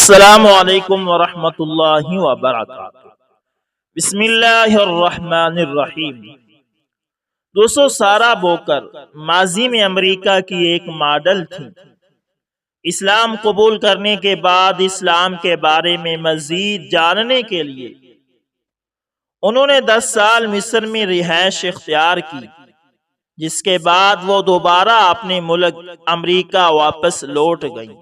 السلام علیکم ورحمۃ اللہ وبرکاتہ۔ بسم اللہ الرحمن الرحیم۔ دوستو، سارا بوکر ماضی میں امریکہ کی ایک ماڈل تھی۔ اسلام قبول کرنے کے بعد اسلام کے بارے میں مزید جاننے کے لیے انہوں نے 10 سال مصر میں رہائش اختیار کی، جس کے بعد وہ دوبارہ اپنے ملک امریکہ واپس لوٹ گئیں۔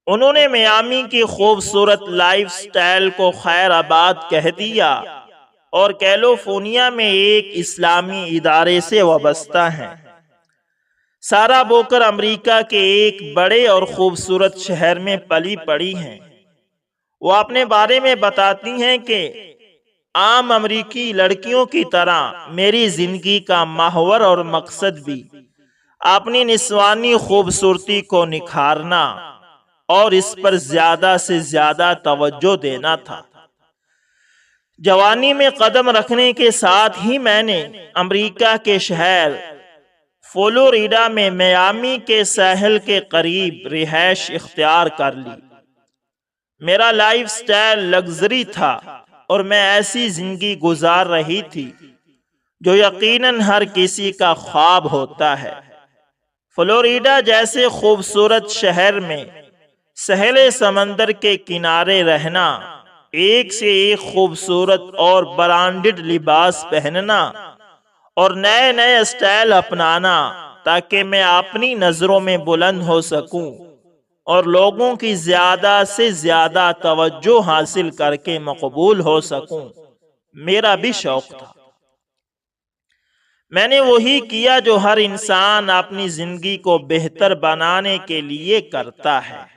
انہوں نے میامی کی خوبصورت لائف سٹائل کو خیر آباد کہہ دیا اور کیلیفورنیا میں ایک اسلامی ادارے سے وابستہ ہیں۔ سارا بوکر امریکہ کے ایک بڑے اور خوبصورت شہر میں پلی پڑی ہیں۔ وہ اپنے بارے میں بتاتی ہیں کہ عام امریکی لڑکیوں کی طرح میری زندگی کا محور اور مقصد بھی اپنی نسوانی خوبصورتی کو نکھارنا اور اس پر زیادہ سے زیادہ توجہ دینا تھا۔ جوانی میں قدم رکھنے کے ساتھ ہی میں نے امریکہ کے شہر فلوریڈا میں میامی کے ساحل کے قریب رہائش اختیار کر لی۔ میرا لائف سٹائل لگژری تھا اور میں ایسی زندگی گزار رہی تھی جو یقیناً ہر کسی کا خواب ہوتا ہے۔ فلوریڈا جیسے خوبصورت شہر میں ساحل سمندر کے کنارے رہنا، ایک سے ایک خوبصورت اور برانڈڈ لباس پہننا اور نئے نئے سٹائل اپنانا تاکہ میں اپنی نظروں میں بلند ہو سکوں اور لوگوں کی زیادہ سے زیادہ توجہ حاصل کر کے مقبول ہو سکوں، میرا بھی شوق تھا۔ میں نے وہی کیا جو ہر انسان اپنی زندگی کو بہتر بنانے کے لیے کرتا ہے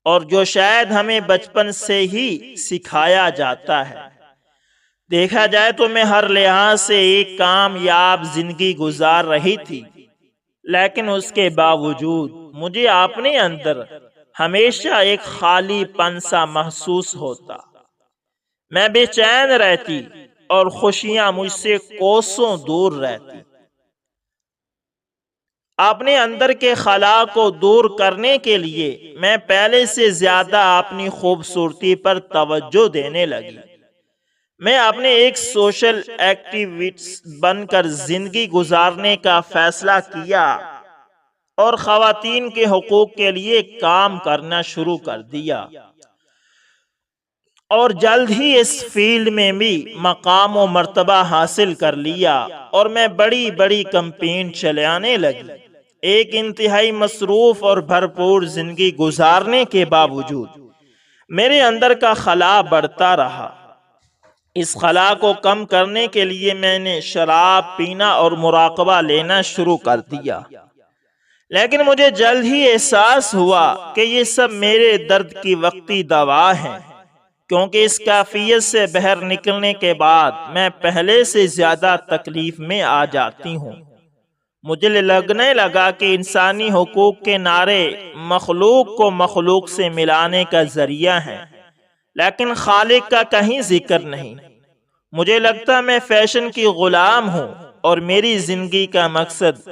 اور جو شاید ہمیں بچپن سے ہی سکھایا جاتا ہے۔ دیکھا جائے تو میں ہر لحاظ سے ایک کامیاب زندگی گزار رہی تھی، لیکن اس کے باوجود مجھے اپنے اندر ہمیشہ ایک خالی پن سا محسوس ہوتا۔ میں بے چین رہتی اور خوشیاں مجھ سے کوسوں دور رہتی۔ اپنے اندر کے خلا کو دور کرنے کے لیے میں پہلے سے زیادہ اپنی خوبصورتی پر توجہ دینے لگی۔ میں اپنے ایک سوشل ایکٹیوسٹ بن کر زندگی گزارنے کا فیصلہ کیا اور خواتین کے حقوق کے لیے کام کرنا شروع کر دیا، اور جلد ہی اس فیلڈ میں بھی مقام و مرتبہ حاصل کر لیا اور میں بڑی بڑی کمپین چلانے لگی۔ ایک انتہائی مصروف اور بھرپور زندگی گزارنے کے باوجود میرے اندر کا خلا بڑھتا رہا۔ اس خلا کو کم کرنے کے لیے میں نے شراب پینا اور مراقبہ لینا شروع کر دیا، لیکن مجھے جلد ہی احساس ہوا کہ یہ سب میرے درد کی وقتی دوا ہے، کیونکہ اس کیفیت سے باہر نکلنے کے بعد میں پہلے سے زیادہ تکلیف میں آ جاتی ہوں۔ مجھے لگنے لگا کہ انسانی حقوق کے نعرے مخلوق کو مخلوق سے ملانے کا ذریعہ ہیں، لیکن خالق کا کہیں ذکر نہیں۔ مجھے لگتا میں فیشن کی غلام ہوں اور میری زندگی کا مقصد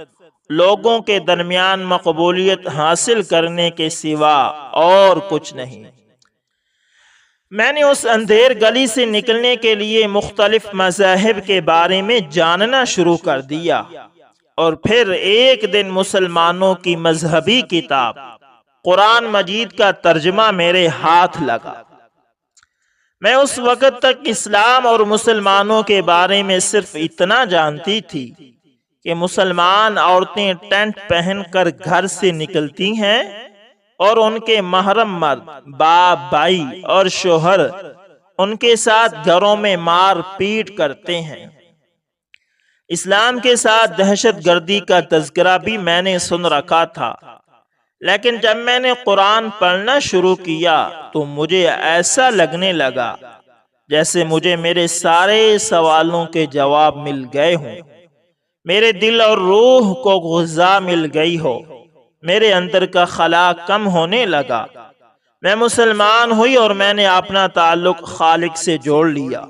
لوگوں کے درمیان مقبولیت حاصل کرنے کے سوا اور کچھ نہیں۔ میں نے اس اندھیر گلی سے نکلنے کے لیے مختلف مذاہب کے بارے میں جاننا شروع کر دیا، اور پھر ایک دن مسلمانوں کی مذہبی کتاب قرآن مجید کا ترجمہ میرے ہاتھ لگا۔ میں اس وقت تک اسلام اور مسلمانوں کے بارے میں صرف اتنا جانتی تھی کہ مسلمان عورتیں ٹینٹ پہن کر گھر سے نکلتی ہیں اور ان کے محرم مرد، باپ، بھائی اور شوہر ان کے ساتھ گھروں میں مار پیٹ کرتے ہیں۔ اسلام کے ساتھ دہشت گردی کا تذکرہ بھی میں نے سن رکھا تھا، لیکن جب میں نے قرآن پڑھنا شروع کیا تو مجھے ایسا لگنے لگا جیسے مجھے میرے سارے سوالوں کے جواب مل گئے ہوں، میرے دل اور روح کو غذا مل گئی ہو، میرے اندر کا خلا کم ہونے لگا۔ میں مسلمان ہوئی اور میں نے اپنا تعلق خالق سے جوڑ لیا۔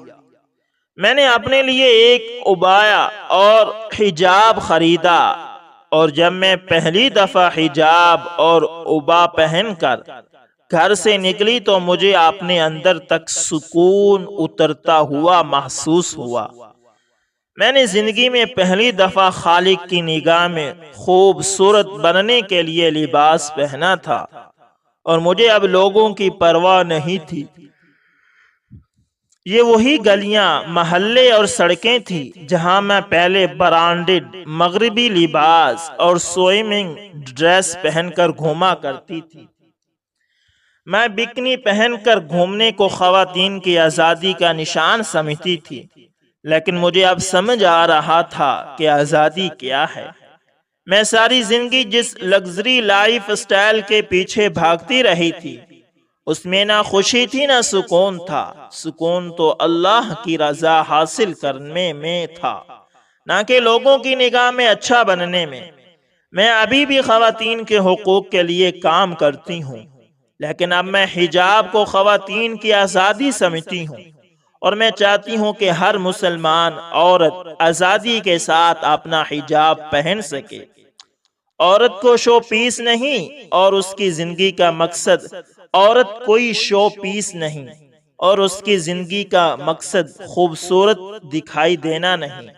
میں نے اپنے لیے ایک عبایا اور حجاب خریدا، اور جب میں پہلی دفعہ حجاب اور عبا پہن کر گھر سے نکلی تو مجھے اپنے اندر تک سکون اترتا ہوا محسوس ہوا۔ میں نے زندگی میں پہلی دفعہ خالق کی نگاہ میں خوبصورت بننے کے لیے لباس پہنا تھا، اور مجھے اب لوگوں کی پرواہ نہیں تھی۔ یہ وہی گلیاں، محلے اور سڑکیں تھیں جہاں میں پہلے برانڈڈ مغربی لباس اور سوئمنگ ڈریس پہن کر گھوما کرتی تھی۔ میں بکنی پہن کر گھومنے کو خواتین کی آزادی کا نشان سمجھتی تھی، لیکن مجھے اب سمجھ آ رہا تھا کہ آزادی کیا ہے۔ میں ساری زندگی جس لگژری لائف سٹائل کے پیچھے بھاگتی رہی تھی، اس میں نہ خوشی تھی نہ سکون تھا۔ سکون تو اللہ کی رضا حاصل کرنے میں تھا، نہ کہ لوگوں کی نگاہ میں اچھا بننے میں۔ میں ابھی بھی خواتین کے حقوق کے لیے کام کرتی ہوں، لیکن اب میں حجاب کو خواتین کی آزادی سمجھتی ہوں، اور میں چاہتی ہوں کہ ہر مسلمان عورت آزادی کے ساتھ اپنا حجاب پہن سکے۔ عورت کو شو پیس نہیں، اور اس کی زندگی کا مقصد عورت کوئی شو پیس نہیں، اور اس کی زندگی کا مقصد خوبصورت دکھائی دینا نہیں۔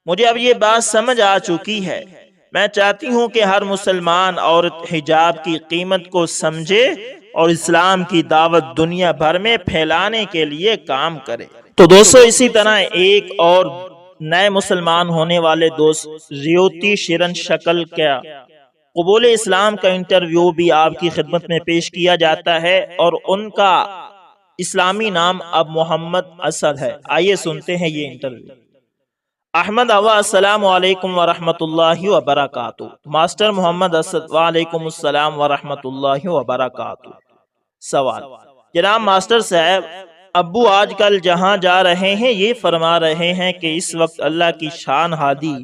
مجھے اب یہ بات سمجھ آ چکی ہے۔ میں چاہتی ہوں کہ ہر مسلمان عورت حجاب کی قیمت کو سمجھے اور اسلام کی دعوت دنیا بھر میں پھیلانے کے لیے کام کرے۔ تو دوستو، اسی طرح ایک اور نئے مسلمان ہونے والے دوست ریوتی شرن شکل کا قبول اسلام کا انٹرویو بھی آپ کی خدمت میں پیش کیا جاتا ہے، اور ان کا اسلامی نام اب محمد اسد ہے۔ آئیے سنتے ہیں یہ انٹرویو۔ احمد آوا، السلام علیکم ورحمۃ اللہ وبرکاتہ۔ ماسٹر محمد اسد، وعلیکم السلام ورحمۃ اللہ وبرکاتہ۔ سوال: جناب ماسٹر صاحب، ابو آج کل جہاں جا رہے ہیں یہ فرما رہے ہیں کہ اس وقت اللہ کی شان ہادی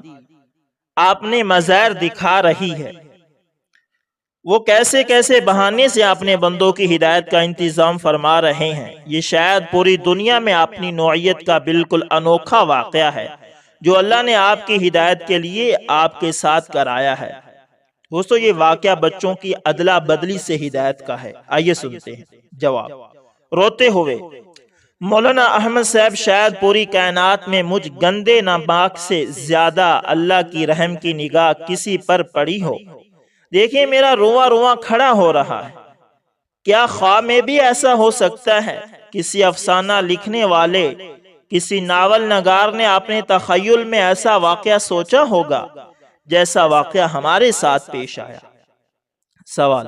آپ نے مظاہر دکھا رہی ہے، وہ کیسے کیسے بہانے سے اپنے بندوں کی ہدایت کا انتظام فرما رہے ہیں۔ یہ شاید پوری دنیا میں اپنی نوعیت کا بالکل انوکھا واقعہ ہے جو اللہ نے آپ کی ہدایت کے لیے آپ کے ساتھ کرایا ہے۔ دوستو، یہ واقعہ بچوں کی ادلا بدلی سے ہدایت کا ہے۔ آئیے سنتے ہیں جواب۔ روتے ہوئے: مولانا احمد صاحب، شاید پوری کائنات میں مجھ گندے ناپاک سے زیادہ اللہ کی رحم کی نگاہ کسی پر پڑی ہو۔ دیکھیں، میرا رواں رواں کھڑا ہو رہا ہے۔ کیا خواب میں بھی ایسا ہو سکتا ہے؟ کسی افسانہ لکھنے والے، کسی ناول نگار نے اپنے تخیل میں ایسا واقعہ سوچا ہوگا جیسا واقعہ ہمارے ساتھ پیش آیا۔ سوال: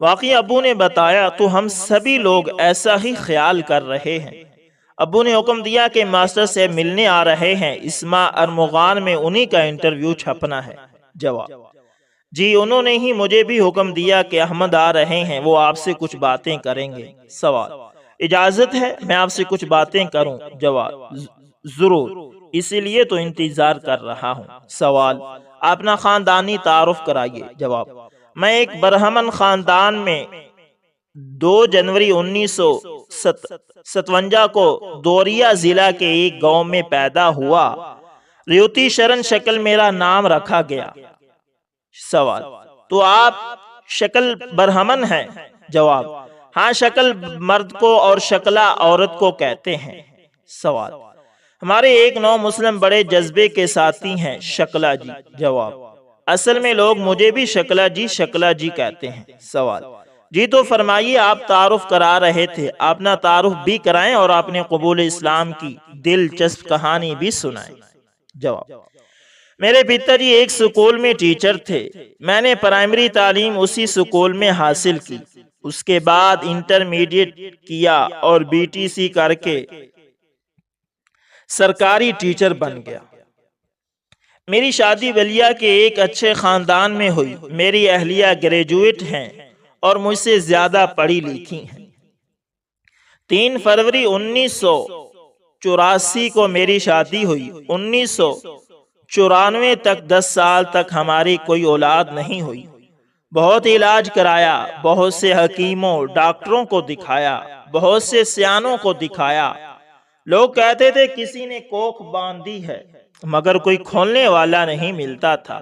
واقعی ابو نے بتایا تو ہم سبھی لوگ ایسا ہی خیال کر رہے ہیں۔ ابو نے حکم دیا کہ ماسٹر سے ملنے آ رہے ہیں، اسما ارمغان میں انہی کا انٹرویو چھپنا ہے۔ جواب: جی، انہوں نے ہی مجھے بھی حکم دیا کہ احمد آ رہے ہیں، وہ آپ سے کچھ باتیں کریں گے۔ سوال: اجازت ہے میں آپ سے کچھ باتیں کروں؟ جواب: ضرور، اسی لیے تو انتظار کر رہا ہوں۔ سوال: اپنا خاندانی تعارف کرائیے۔ جواب: میں ایک برہمن خاندان میں 2 جنوری 1957 کو دوریا ضلع کے ایک گاؤں میں پیدا ہوا۔ ریوتی شرن شکل میرا نام رکھا گیا۔ سوال: تو آپ شکل برہمن ہیں؟ جواب: ہاں، شکل مرد کو اور شکلا عورت کو کہتے ہیں۔ سوال: ہمارے ایک نو مسلم بڑے جذبے کے ساتھی ہیں، شکلا جی۔ جواب: اصل میں لوگ مجھے بھی شکلا جی کہتے ہیں۔ سوال: جی تو فرمائیے، آپ تعارف کرا رہے تھے، اپنا تعارف بھی کرائیں اور اپنے قبول اسلام کی دلچسپ کہانی بھی سنائیں۔ جواب: میرے پتا جی ایک سکول میں ٹیچر تھے۔ میں نے پرائمری تعلیم اسی سکول میں حاصل کی، اس کے بعد انٹرمیڈیٹ کیا اور BTC کر کے سرکاری ٹیچر بن گیا۔ میری شادی بلیا کے ایک اچھے خاندان میں ہوئی۔ میری اہلیہ گریجویٹ ہیں اور مجھ سے زیادہ پڑھی لکھی ہیں۔ 3 فروری 1984 کو میری شادی ہوئی۔ 1994 تک 10 سال تک ہماری کوئی اولاد نہیں ہوئی۔ بہت علاج کرایا، بہت سے حکیموں ڈاکٹروں کو دکھایا، بہت سے سیانوں کو دکھایا۔ لوگ کہتے تھے کسی نے کوکھ باندھ دی ہے، مگر کوئی کھولنے والا نہیں ملتا تھا۔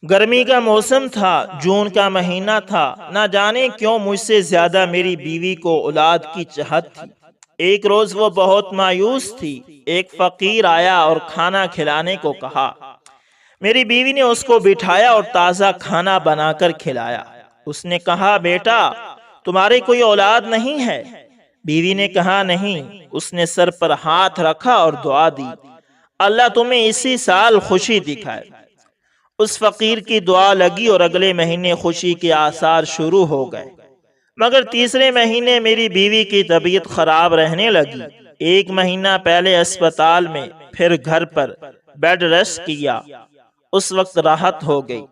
گرمی کا موسم تھا، جون کا مہینہ تھا، نہ جانے کیوں مجھ سے زیادہ میری بیوی کو اولاد کی چاہت تھی۔ ایک روز وہ بہت مایوس تھی۔ ایک فقیر آیا اور کھانا کھلانے کو کہا۔ میری بیوی نے اس کو بٹھایا اور تازہ کھانا بنا کر کھلایا۔ اس نے کہا، بیٹا تمہارے کوئی اولاد نہیں ہے؟ بیوی نے کہا، نہیں۔ اس نے سر پر ہاتھ رکھا اور دعا دی، اللہ تمہیں اسی سال خوشی دکھائے۔ اس فقیر کی دعا لگی اور اگلے مہینے خوشی کے آثار شروع ہو گئے، مگر تیسرے مہینے میری بیوی کی طبیعت خراب رہنے لگی۔ ایک مہینہ پہلے اسپتال میں، پھر گھر پر بیڈ ریسٹ کیا، اس وقت راحت ہو گئی،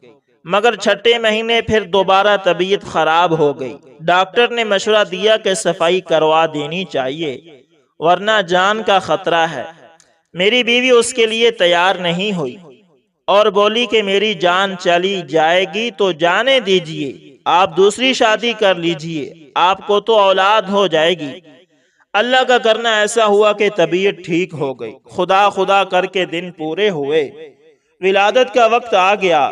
مگر چھٹے مہینے پھر دوبارہ طبیعت خراب ہو گئی۔ ڈاکٹر نے مشورہ دیا کہ صفائی کروا دینی چاہیے ورنہ جان کا خطرہ ہے۔ میری بیوی اس کے لیے تیار نہیں ہوئی اور بولی کہ میری جان چلی جائے گی تو جانے دیجئے، آپ دوسری شادی کر لیجئے، آپ کو تو اولاد ہو جائے گی۔ اللہ کا کرنا ایسا ہوا کہ طبیعت ٹھیک ہو گئی۔ خدا خدا کر کے دن پورے ہوئے، ولادت کا وقت آ گیا۔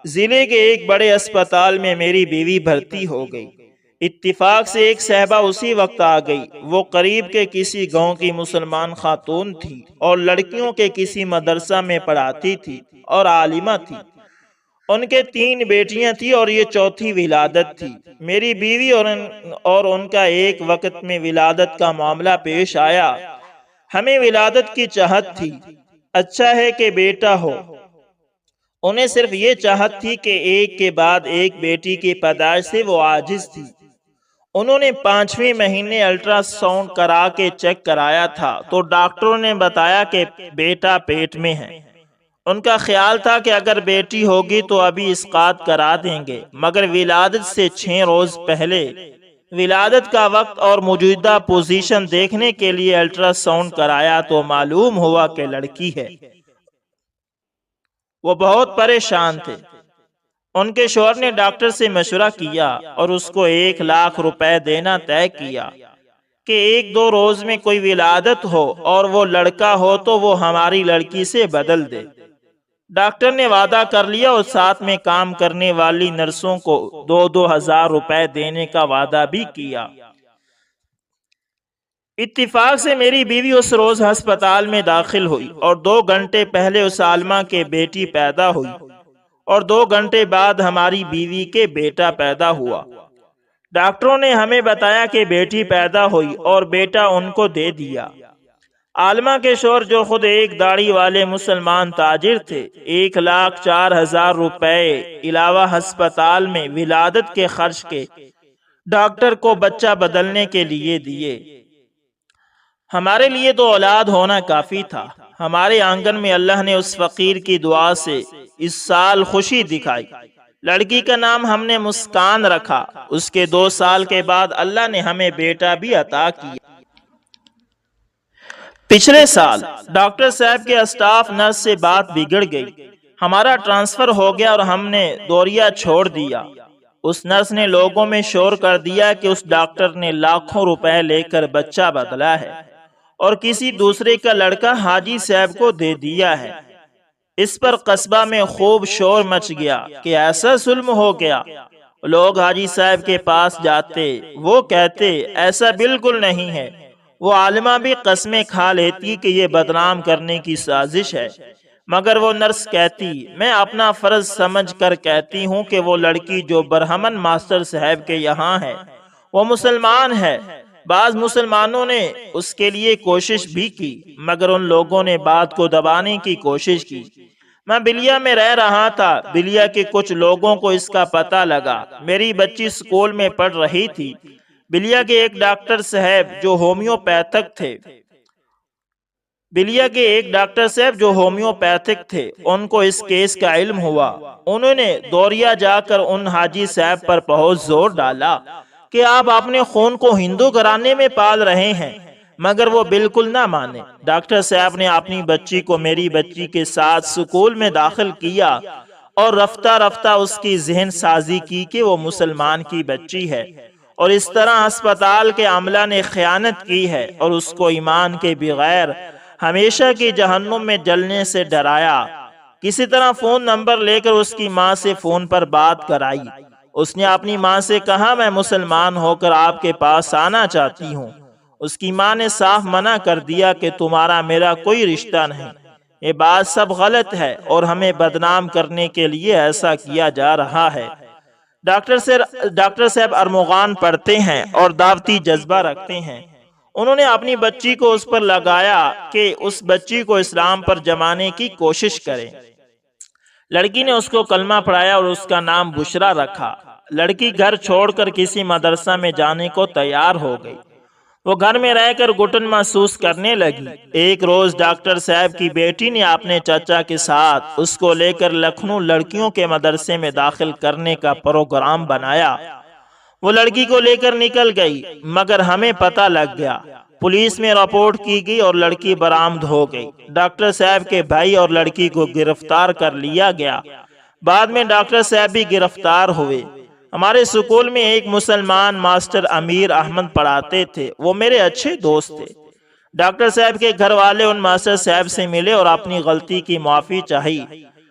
ضلع کے ایک بڑے اسپتال میں میری بیوی بھرتی ہو گئی۔ اتفاق سے ایک صاحبہ اسی وقت آ گئی۔ وہ قریب کے کسی گاؤں کی مسلمان خاتون تھی اور لڑکیوں کے کسی مدرسہ میں پڑھاتی تھی اور عالمہ تھی۔ ان کے 3 بیٹیاں تھیں اور یہ چوتھی ولادت تھی۔ میری بیوی اور ان کا ایک وقت میں ولادت کا معاملہ پیش آیا۔ ہمیں ولادت کی چاہت تھی، اچھا ہے کہ بیٹا ہو۔ انہیں صرف یہ چاہت تھی کہ ایک کے بعد ایک بیٹی کی پیدائش سے وہ عاجز تھی۔ انہوں نے 5ویں مہینے الٹرا ساؤنڈ کرا کے چیک کرایا تھا تو ڈاکٹروں نے بتایا کہ بیٹا پیٹ میں ہے۔ ان کا خیال تھا کہ اگر بیٹی ہوگی تو ابھی اسقاط کرا دیں گے، مگر ولادت سے 6 روز پہلے ولادت کا وقت اور موجودہ پوزیشن دیکھنے کے لیے الٹرا ساؤنڈ کرایا تو معلوم ہوا کہ لڑکی ہے۔ وہ بہت پریشان تھے۔ ان کے شوہر نے ڈاکٹر سے مشورہ کیا اور اس کو 1 لاکھ روپے دینا طے کیا کہ 1-2 روز میں کوئی ولادت ہو اور وہ لڑکا ہو تو وہ ہماری لڑکی سے بدل دے۔ ڈاکٹر نے وعدہ کر لیا اور ساتھ میں کام کرنے والی نرسوں کو 2-2 ہزار روپے دینے کا وعدہ بھی کیا۔ اتفاق سے میری بیوی اس روز ہسپتال میں داخل ہوئی اور 2 گھنٹے پہلے اس عالمہ کے بیٹی پیدا ہوئی اور 2 گھنٹے بعد ہماری بیوی کے بیٹا پیدا ہوا۔ ڈاکٹروں نے ہمیں بتایا کہ بیٹی پیدا ہوئی اور بیٹا ان کو دے دیا۔ عالمہ کے شوہر جو خود ایک داڑھی والے مسلمان تاجر تھے، 1,04,000 روپے علاوہ ہسپتال میں ولادت کے خرچ کے ڈاکٹر کو بچہ بدلنے کے لیے دیے۔ ہمارے لیے تو اولاد ہونا کافی تھا۔ ہمارے آنگن میں اللہ نے اس فقیر کی دعا سے اس سال خوشی دکھائی۔ لڑکی کا نام ہم نے مسکان رکھا۔ اس کے 2 سال کے بعد اللہ نے ہمیں بیٹا بھی عطا کیا۔ پچھلے سال ڈاکٹر صاحب کے اسٹاف نرس سے بات بگڑ گئی، ہمارا ٹرانسفر ہو گیا اور ہم نے دوریا چھوڑ دیا۔ اس نرس نے لوگوں میں شور کر دیا کہ اس ڈاکٹر نے لاکھوں روپے لے کر بچہ بدلا ہے اور کسی دوسرے کا لڑکا حاجی صاحب کو دے دیا ہے۔ اس پر قصبہ میں خوب شور مچ گیا کہ ایسا ظلم ہو گیا۔ لوگ حاجی صاحب کے پاس جاتے، وہ کہتے ایسا بالکل نہیں ہے۔ وہ عالمہ بھی قسمیں کھا لیتی کہ یہ بدنام کرنے کی سازش ہے، مگر وہ نرس کہتی میں اپنا فرض سمجھ کر کہتی ہوں کہ وہ لڑکی جو برہمن ماسٹر صاحب کے یہاں ہے وہ مسلمان ہے۔ بعض مسلمانوں نے اس کے لیے کوشش بھی کی، مگر ان لوگوں نے بات کو دبانے کی کوشش کی۔ میں بلیا میں رہ رہا تھا۔ بلیا کے کچھ لوگوں کو اس کا پتہ لگا۔ میری بچی سکول میں پڑھ رہی تھی۔ بلیا کے ایک ڈاکٹر صاحب جو ہومیوپیتھک تھے ان کو اس کیس کا علم ہوا۔ انہوں نے دوریا جا کر ان حاجی صاحب پر بہت زور ڈالا کہ آپ اپنے خون کو ہندو گھرانے میں پال رہے ہیں، مگر وہ بالکل نہ مانے۔ ڈاکٹر صاحب نے اپنی بچی کو میری بچی کے ساتھ سکول میں داخل کیا اور رفتہ رفتہ اس کی ذہن سازی کی کہ وہ مسلمان کی بچی ہے، اور اس طرح ہسپتال کے عملہ نے خیانت کی ہے اور اس کو ایمان کے بغیر ہمیشہ کی جہنم میں جلنے سے ڈرایا۔ کسی طرح فون نمبر لے کر اس کی ماں سے فون پر بات کرائی۔ اس نے اپنی ماں سے کہا میں مسلمان ہو کر آپ کے پاس آنا چاہتی ہوں۔ اس کی ماں نے صاف منع کر دیا کہ تمہارا میرا کوئی رشتہ نہیں، یہ بات سب غلط ہے اور ہمیں بدنام کرنے کے لیے ایسا کیا جا رہا ہے۔ ڈاکٹر صاحب ارمغان پڑھتے ہیں اور دعوتی جذبہ رکھتے ہیں۔ انہوں نے اپنی بچی کو اس پر لگایا کہ اس بچی کو اسلام پر جمانے کی کوشش کرے۔ لڑکی نے اس کو کلمہ پڑھایا اور اس کا نام بشرا رکھا۔ لڑکی گھر چھوڑ کر کسی مدرسہ میں جانے کو تیار ہو گئی۔ وہ گھر میں رہ کر گھٹن محسوس کرنے لگی۔ ایک روز ڈاکٹر صاحب کی بیٹی نے اپنے چچا کے ساتھ اس کو لے کر لکھنؤ لڑکیوں کے مدرسے میں داخل کرنے کا پروگرام بنایا۔ وہ لڑکی کو لے کر نکل گئی، مگر ہمیں پتہ لگ گیا۔ پولیس میں رپورٹ کی گئی اور لڑکی برآمد ہو گئی۔ ڈاکٹر صاحب کے بھائی اور لڑکی کو گرفتار کر لیا گیا۔ بعد میں ڈاکٹر صاحب بھی گرفتار ہوئے۔ ہمارے سکول میں ایک مسلمان ماسٹر امیر احمد پڑھاتے تھے، وہ میرے اچھے دوست تھے۔ ڈاکٹر صاحب کے گھر والے ان ماسٹر صاحب سے ملے اور اپنی غلطی کی معافی چاہی۔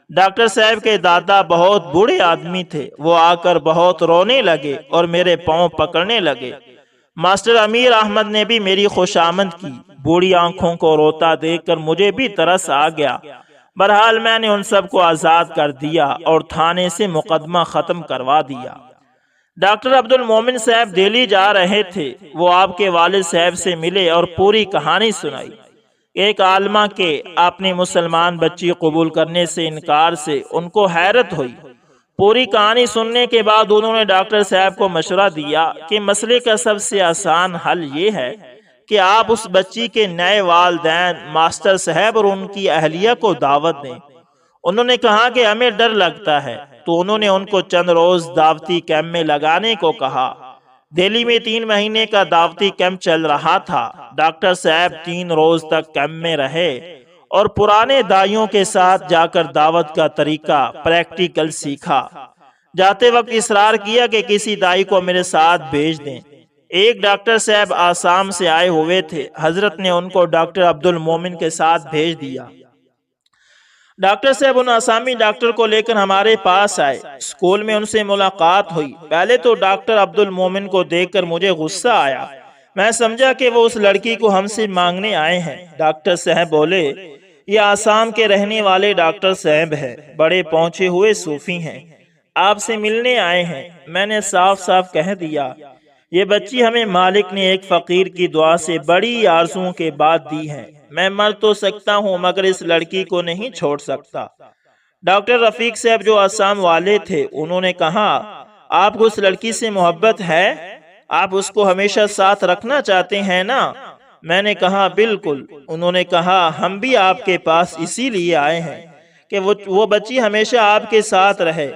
ڈاکٹر صاحب کے دادا بہت بوڑھے آدمی تھے، وہ آ کر بہت رونے لگے اور میرے پاؤں پکڑنے لگے۔ ماسٹر امیر احمد نے بھی میری خوشامد کی۔ بوڑھی آنکھوں کو روتا دیکھ کر مجھے بھی ترس آ گیا۔ بہرحال میں نے ان سب کو آزاد کر دیا اور تھانے سے مقدمہ ختم کروا دیا۔ ڈاکٹر عبد المومن صاحب دہلی جا رہے تھے۔ وہ آپ کے والد صاحب سے ملے اور پوری کہانی سنائی۔ ایک عالمہ کے اپنی مسلمان بچی قبول کرنے سے انکار سے ان کو حیرت ہوئی۔ پوری کہانی سننے کے بعد انہوں نے ڈاکٹر صاحب کو مشورہ دیا کہ مسئلے کا سب سے آسان حل یہ ہے کہ آپ اس بچی کے نئے والدین ماسٹر صاحب اور ان کی اہلیہ کو دعوت دیں۔ انہوں نے کہا کہ ہمیں ڈر لگتا ہے، تو انہوں نے ان کو چند روز دعوتی کیمپ میں لگانے کو کہا۔ دہلی میں 3 مہینے کا دعوتی کیمپ چل رہا تھا۔ ڈاکٹر صاحب 3 روز تک کیمپ میں رہے اور پرانے دائیوں کے ساتھ جا کر دعوت کا طریقہ پریکٹیکل سیکھا۔ جاتے وقت اصرار کیا کہ کسی دائی کو میرے ساتھ بھیج دیں۔ ایک ڈاکٹر صاحب آسام سے آئے ہوئے تھے، حضرت نے ان کو ڈاکٹر عبد المومن کے ساتھ بھیج دیا۔ ڈاکٹر صاحب ان آسامی ڈاکٹر کو لے کر ہمارے پاس آئے۔ اسکول میں ان سے ملاقات ہوئی۔ پہلے تو ڈاکٹر عبد المومن کو دیکھ کر مجھے غصہ آیا۔ میں سمجھا کہ وہ اس لڑکی کو ہم سے مانگنے آئے ہیں۔ ڈاکٹر صاحب بولے، یہ آسام کے رہنے والے ڈاکٹر صاحب ہیں، بڑے پہنچے ہوئے صوفی ہیں، آپ سے ملنے آئے ہیں۔ میں نے صاف صاف کہہ دیا، یہ بچی ہمیں مالک نے ایک فقیر کی دعا سے بڑی آرزوؤں کے بعد دی ہے۔ میں مر تو سکتا ہوں مگر اس لڑکی کو نہیں چھوڑ سکتا۔ ڈاکٹر رفیق صاحب جو آسام والے تھے، انہوں نے کہا، آپ کو اس لڑکی سے محبت ہے؟ آپ اس کو ہمیشہ ساتھ رکھنا چاہتے ہیں نا؟ میں نے کہا بالکل۔ انہوں نے کہا ہم بھی آپ کے پاس اسی لیے آئے ہیں کہ وہ بچی ہمیشہ آپ کے ساتھ رہے،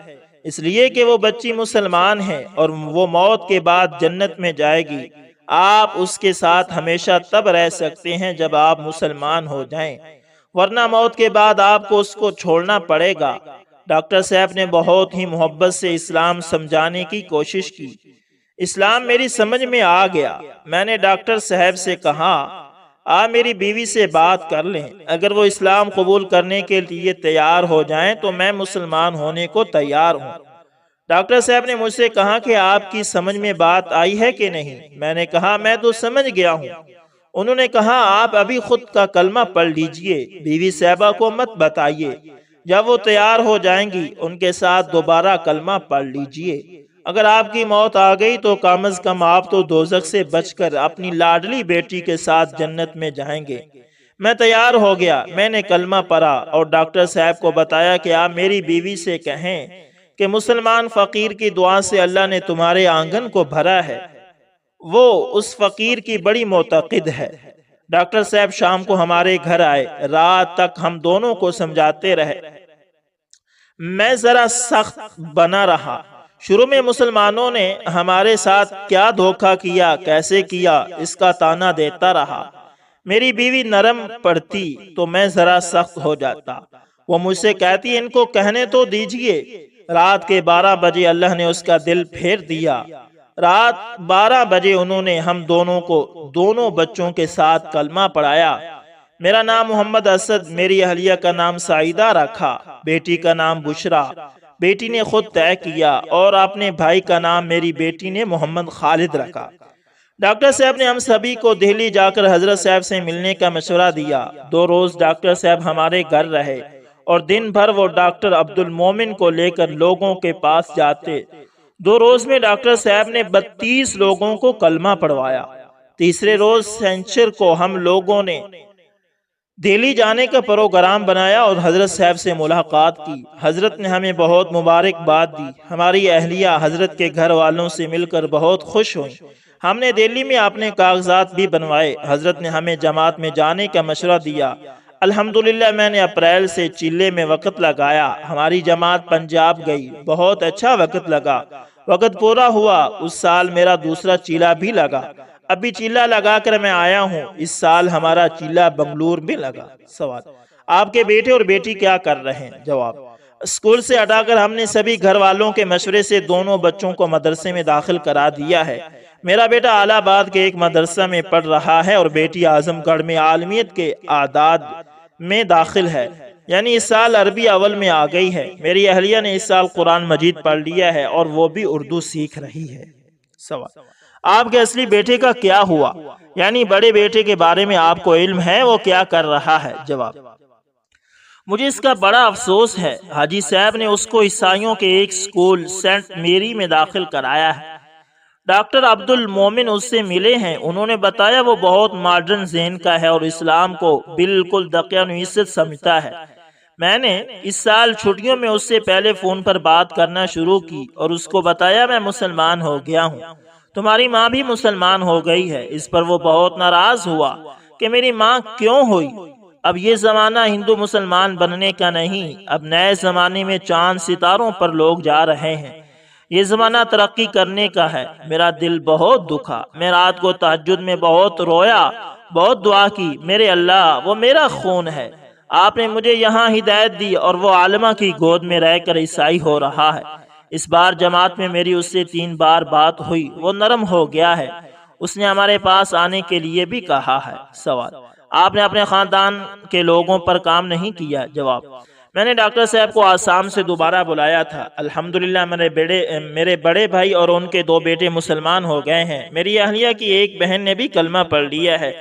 اس لیے کہ وہ بچی مسلمان ہے اور وہ موت کے بعد جنت میں جائے گی۔ آپ اس کے ساتھ ہمیشہ تب رہ سکتے ہیں جب آپ مسلمان ہو جائیں، ورنہ موت کے بعد آپ کو اس کو چھوڑنا پڑے گا۔ ڈاکٹر صاحب نے بہت ہی محبت سے اسلام سمجھانے کی کوشش کی۔ اسلام میری سمجھ میں آ گیا۔ میں نے ڈاکٹر صاحب سے کہا، آپ میری بیوی سے بات کر لیں، اگر وہ اسلام قبول کرنے کے لیے تیار ہو جائیں تو میں مسلمان ہونے کو تیار ہوں۔ ڈاکٹر صاحب نے مجھ سے کہا کہ آپ کی سمجھ میں بات آئی ہے کہ نہیں؟ میں نے کہا میں تو سمجھ گیا ہوں۔ انہوں نے کہا آپ ابھی خود کا کلمہ پڑھ لیجئے، بیوی صاحبہ کو مت بتائیے، جب وہ تیار ہو جائیں گی ان کے ساتھ دوبارہ کلمہ پڑھ لیجئے۔ اگر آپ کی موت آ گئی تو کم از کم آپ تو دوزخ سے بچ کر اپنی لاڈلی بیٹی کے ساتھ جنت میں جائیں گے۔ میں تیار ہو گیا، میں نے کلمہ پڑھا اور ڈاکٹر صاحب کو بتایا کہ آپ میری بیوی سے کہیں کہ مسلمان فقیر کی دعا سے اللہ نے تمہارے آنگن کو بھرا ہے، وہ اس فقیر کی بڑی معتقد ہے۔ ڈاکٹر صاحب شام کو ہمارے گھر آئے، رات تک ہم دونوں کو سمجھاتے رہے۔ میں ذرا سخت بنا رہا۔ شروع میں مسلمانوں نے ہمارے ساتھ کیا دھوکہ کیا، کیسے کیا، اس کا تانا دیتا رہا۔ میری بیوی نرم پڑتی تو میں ذرا سخت ہو جاتا۔ وہ مجھ سے کہتی ان کو کہنے تو دیجئے۔ رات کے 12 بجے اللہ نے اس کا دل پھیر دیا۔ رات 12 بجے انہوں نے ہم دونوں کو دونوں بچوں کے ساتھ کلمہ پڑھایا۔ میرا نام محمد اسد، میری اہلیہ کا نام سعیدہ رکھا، بیٹی کا نام بشرا بیٹی نے خود طے کیا، اور اپنے بھائی کا نام میری بیٹی نے محمد خالد رکھا۔ ڈاکٹر صاحب نے ہم سبھی کو دہلی جا کر حضرت صاحب سے ملنے کا مشورہ دیا۔ 2 روز ڈاکٹر صاحب ہمارے گھر رہے اور دن بھر وہ ڈاکٹر عبد المومن کو لے کر لوگوں کے پاس جاتے۔ 2 روز میں ڈاکٹر صاحب نے 32 لوگوں کو کلمہ پڑھوایا۔ تیسرے روز سینچر کو ہم لوگوں نے دہلی جانے کا پروگرام بنایا اور حضرت صاحب سے ملاقات کی۔ حضرت نے ہمیں بہت مبارکباد دی۔ ہماری اہلیہ حضرت کے گھر والوں سے مل کر بہت خوش ہوئی۔ ہم نے دہلی میں اپنے کاغذات بھی بنوائے۔ حضرت نے ہمیں جماعت میں جانے کا مشورہ دیا۔ الحمدللہ میں نے اپریل سے چلے میں وقت لگایا۔ ہماری جماعت پنجاب گئی، بہت اچھا وقت لگا۔ وقت پورا ہوا، اس سال میرا دوسرا چیلہ بھی لگا۔ ابھی چیلہ لگا کر میں آیا ہوں۔ اس سال ہمارا چیلہ بنگلور میں لگا۔ سوال: آپ کے بیٹے اور بیٹی کیا کر رہے ہیں؟ جواب: اسکول سے ہٹا کر ہم نے سبھی گھر والوں کے مشورے سے دونوں بچوں کو مدرسے میں داخل کرا دیا ہے۔ میرا بیٹا الہ آباد کے ایک مدرسہ میں پڑھ رہا ہے اور بیٹی اعظم گڑھ میں عالمیت کے اعداد میں داخل ہے، یعنی اس سال عربی اول میں آ گئی ہے۔ میری اہلیہ نے اس سال قرآن مجید پڑھ لیا ہے اور وہ بھی اردو سیکھ رہی ہے۔ سوال: آپ کے اصلی بیٹے کا کیا ہوا؟ یعنی بڑے بیٹے کے بارے میں آپ کو علم ہے، وہ کیا کر رہا ہے؟ جواب: مجھے اس کا بڑا افسوس ہے۔ حاجی صاحب نے اس کو عیسائیوں کے ایک سکول سینٹ میری میں داخل کرایا ہے۔ ڈاکٹر عبد المومن اس سے ملے ہیں، انہوں نے بتایا وہ بہت ماڈرن ذہن کا ہے اور اسلام کو بالکل دقیانوست سمجھتا ہے۔ میں نے اس سال چھٹیوں میں اس سے پہلے فون پر بات کرنا شروع کی اور اس کو بتایا میں مسلمان ہو گیا ہوں، تمہاری ماں بھی مسلمان ہو گئی ہے۔ اس پر وہ بہت ناراض ہوا کہ میری ماں کیوں ہوئی۔ اب یہ زمانہ ہندو مسلمان بننے کا نہیں، اب نئے زمانے میں چاند ستاروں پر لوگ جا رہے ہیں، یہ زمانہ ترقی کرنے کا ہے۔ میرا دل بہت دکھا، میں رات کو تہجد میں بہت رویا، بہت دعا کی، میرے اللہ وہ میرا خون ہے، آپ نے مجھے یہاں ہدایت دی اور وہ عالمہ کی گود میں رہ کر عیسائی ہو رہا ہے۔ اس بار جماعت میں میری اس سے 3 بار بات ہوئی، وہ نرم ہو گیا ہے، اس نے ہمارے پاس آنے کے لیے بھی کہا ہے۔ سوال: آپ نے اپنے خاندان کے لوگوں پر کام نہیں کیا؟ جواب: میں نے ڈاکٹر صاحب کو آسام سے دوبارہ بلایا تھا۔ الحمدللہ میرے بڑے بھائی اور ان کے 2 بیٹے مسلمان ہو گئے ہیں۔ میری اہلیہ کی ایک بہن نے بھی کلمہ پڑھ لیا ہے۔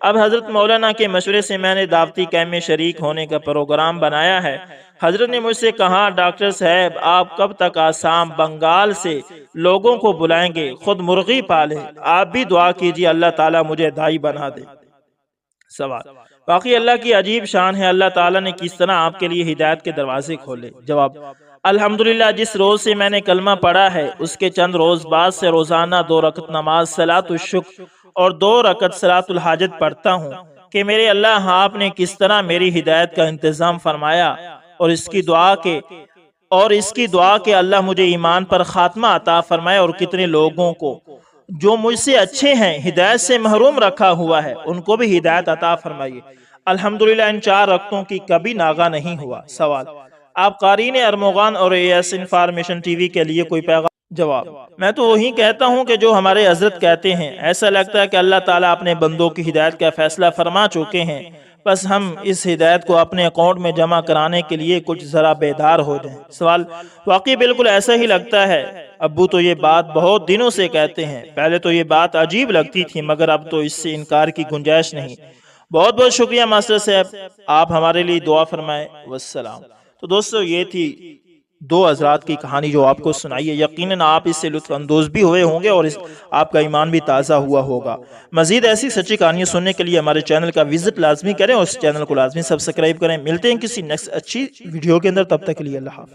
اب حضرت مولانا کے مشورے سے میں نے دعوتی کیمپ میں شریک ہونے کا پروگرام بنایا ہے۔ حضرت نے مجھ سے کہا ڈاکٹر صاحب آپ کب تک آسام بنگال سے لوگوں کو بلائیں گے، خود مرغی پالیں، آپ بھی دعا کیجیے اللہ تعالیٰ مجھے دائی بنا دے۔ سوال: باقی اللہ کی عجیب شان ہے، اللہ تعالیٰ نے کس طرح آپ کے لیے ہدایت کے دروازے کھولے؟ جواب: الحمدللہ جس روز سے میں نے کلمہ پڑھا ہے اس کے چند روز بعد سے روزانہ 2 رکعت نماز صلاۃ الشکر اور 2 رکعت صلاۃ الحاجت پڑھتا ہوں کہ میرے اللہ آپ نے کس طرح میری ہدایت کا انتظام فرمایا، اور اس کی دعا کہ اللہ مجھے ایمان پر خاتمہ عطا فرمائے اور کتنے لوگوں کو جو مجھ سے اچھے ہیں ہدایت سے محروم رکھا ہوا ہے ان کو بھی ہدایت عطا فرمائیے۔ الحمدللہ ان 4 رکعتوں کی کبھی ناغہ نہیں ہوا۔ سوال: آپ قارئین ارمغان اور AS انفارمیشن ٹی وی کے لیے کوئی پیغام؟ جواب: میں تو وہی کہتا ہوں کہ جو ہمارے حضرت کہتے ہیں، ایسا لگتا ہے کہ اللہ تعالیٰ اپنے بندوں کی ہدایت کا فیصلہ فرما چکے ہیں، بس ہم اس ہدایت کو اپنے اکاؤنٹ میں جمع کرانے کے لیے کچھ ذرا بیدار ہو جائیں۔ سوال: واقعی بالکل ایسا ہی لگتا ہے، ابو تو یہ بات بہت دنوں سے کہتے ہیں، پہلے تو یہ بات عجیب لگتی تھی مگر اب تو اس سے انکار کی گنجائش نہیں۔ بہت بہت شکریہ ماسٹر صاحب، آپ ہمارے لیے دعا فرمائیں، والسلام۔ تو دوستو یہ تھی 2 حضرات کی کہانی جو آپ کو سنائی ہے، یقیناً آپ اس سے لطف اندوز بھی ہوئے ہوں گے اور آپ کا ایمان بھی تازہ ہوا ہوگا۔ مزید ایسی سچی کہانیاں سننے کے لیے ہمارے چینل کا وزٹ لازمی کریں اور اس چینل کو لازمی سبسکرائب کریں۔ ملتے ہیں کسی نیکسٹ اچھی ویڈیو کے اندر، تب تک کے لیے اللہ حافظ۔